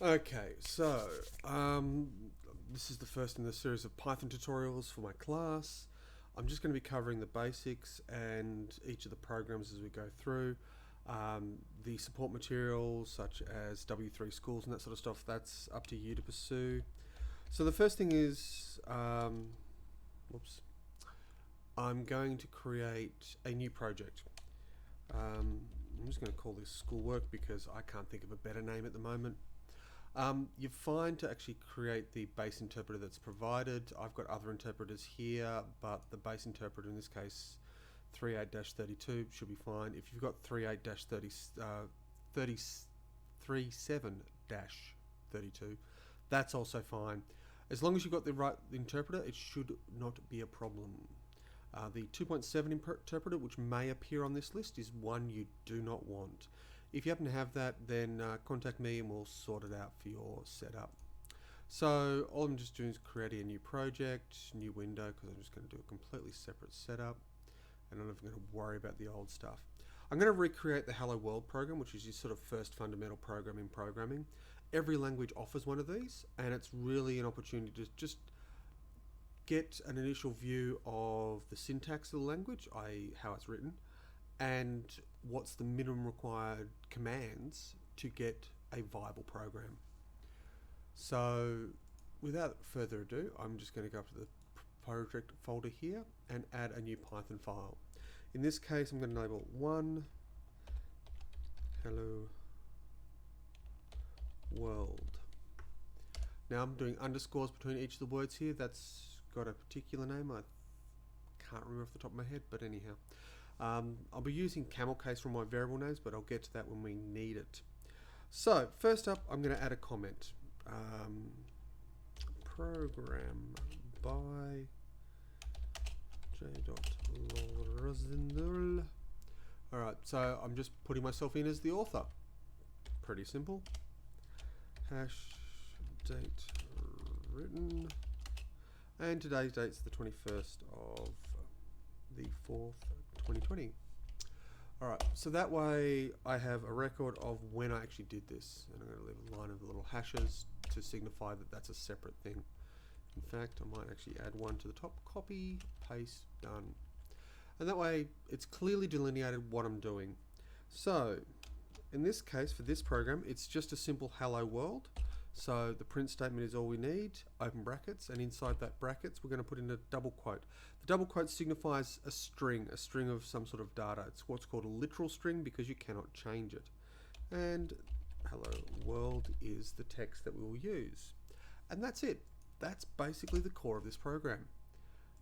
Okay, so this is the first in the series of Python tutorials for my class. I'm just going to be covering the basics and each of the programs as we go through. The support materials such as W3 schools and that sort of stuff, that's up to you to pursue. So the first thing is, whoops, I'm going to create a new project. I'm just going to call this schoolwork because I can't think of a better name at the moment. You're fine to actually create the base interpreter that's provided. I've got other interpreters here, but the base interpreter in this case, 38-32 should be fine. If you've got 37-32, that's also fine. As long as you've got the right interpreter, it should not be a problem. The 2.7 interpreter, which may appear on this list, is one you do not want. If you happen to have that, then contact me and we'll sort it out for your setup. So all I'm just doing is creating a new project, new window, because I'm just going to do a completely separate setup, and I'm not even going to worry about the old stuff. I'm going to recreate the Hello World program, which is your sort of first fundamental program in programming. Every language offers one of these, and it's really an opportunity to just get an initial view of the syntax of the language, i.e. how it's written, and what's the minimum required commands to get a viable program. So without further ado, I'm just going to go up to the project folder here and add a new Python file. In this case, I'm going to label 1 hello world. Now I'm doing underscores between each of the words here. That's got a particular name. I can't remember off the top of my head, but anyhow. I'll be using camel case for my variable names, but I'll get to that when we need it. So first up, I'm going to add a comment. Program by j.rosendal. Alright, so I'm just putting myself in as the author. Pretty simple. Hash date written. And today's date's the 21st of the 4th, 2020. Alright, so that way I have a record of when I actually did this. And I'm going to leave a line of little hashes to signify that that's a separate thing. In fact, I might actually add one to the top. Copy, paste, done. And that way it's clearly delineated what I'm doing. So in this case, for this program, it's just a simple hello world. So the print statement is all we need, open brackets, and inside that brackets we're going to put in a double quote. The double quote signifies a string of some sort of data. It's what's called a literal string because you cannot change it. And hello world is the text that we will use. And that's it. That's basically the core of this program.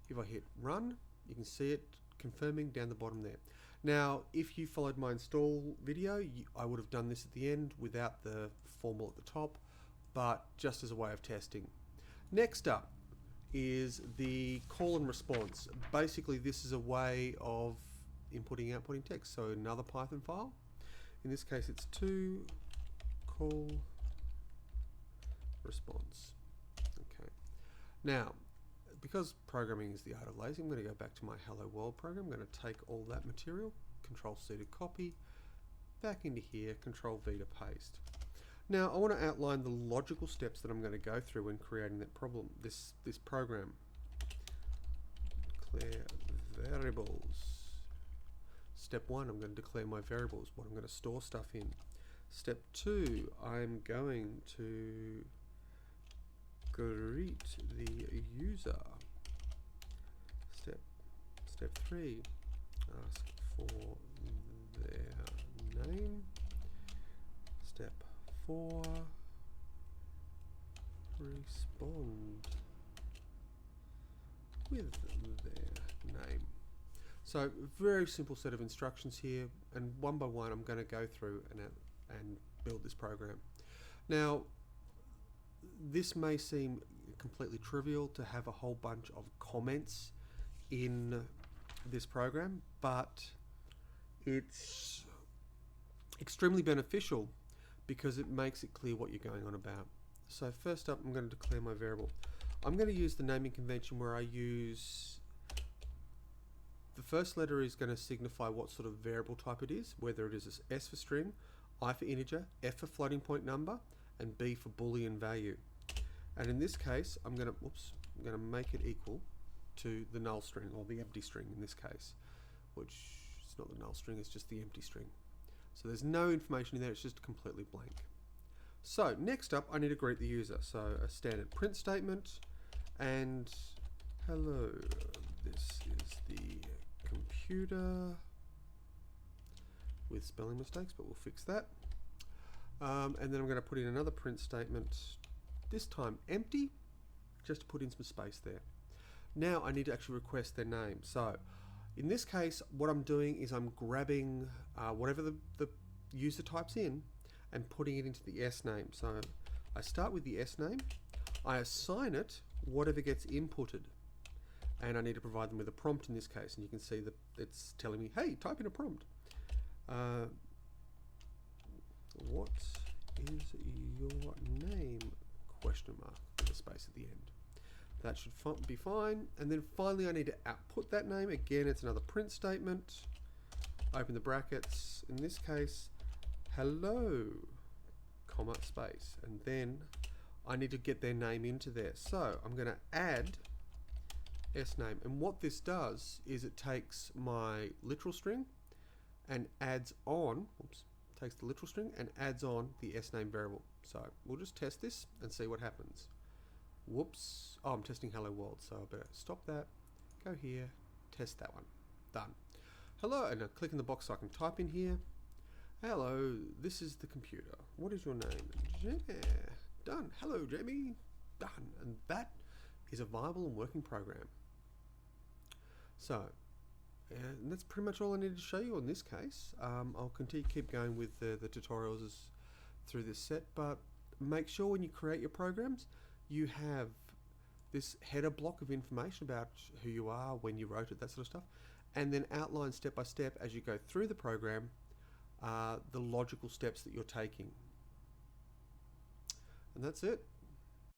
If I hit run, you can see it confirming down the bottom there. Now, if you followed my install video, I would have done this at the end without the formal at the top, but just as a way of testing. Next up is the call and response. Basically, this is a way of inputting, outputting text. So another Python file. In this case, it's to call response. Okay. Now, because programming is the art of lazy, I'm going to go back to my Hello World program. I'm going to take all that material, Control C to copy, back into here, Control V to paste. Now I want to outline the logical steps that I'm going to go through when creating that problem, this program. Declare variables. Step 1, I'm going to declare my variables, what I'm going to store stuff in. Step 2, I'm going to greet the user. Step 3, ask for their name. Step 4, respond with their name. So very simple set of instructions here, and one by one I'm going to go through and build this program. Now this may seem completely trivial to have a whole bunch of comments in this program, but it's extremely beneficial because it makes it clear what you're going on about. So first up, I'm going to declare my variable. I'm going to use the naming convention where I use the first letter is going to signify what sort of variable type it is, whether it is S for string, I for integer, F for floating point number, and B for Boolean value. And in this case, I'm going to make it equal to the null string, or the empty string in this case, which is not the null string, it's just the empty string. So there's no information in there, it's just completely blank. So next up, I need to greet the user. So a standard print statement, and hello, this is the computer, with spelling mistakes, but we'll fix that. And then I'm going to put in another print statement, this time empty, just to put in some space there. Now I need to actually request their name. So in this case, what I'm doing is I'm grabbing whatever the user types in and putting it into the S name. So I start with the S name, I assign it whatever gets inputted, and I need to provide them with a prompt in this case, and you can see that it's telling me, hey, type in a prompt. What is your name? Question mark with a space at the end. That should be fine. And then finally I need to output that name. Again, it's another print statement. Open the brackets. In this case, hello, comma, space. And then I need to get their name into there. So I'm going to add S name. And what this does is it takes my literal string and adds on, takes the literal string and adds on the S name variable. So we'll just test this and see what happens. Whoops. Oh, I'm testing hello world, so I better stop that, go here, test that one. Done. Hello, and I click in the box so I can type in here. Hello, this is the computer. What is your name? Jamie. Done. Hello, Jamie. Done. And that is a viable and working program. So, and that's pretty much all I needed to show you in this case. I'll keep going with the tutorials through this set, but make sure when you create your programs, you have this header block of information about who you are, when you wrote it, that sort of stuff, and then outline step by step as you go through the program the logical steps that you're taking. And that's it.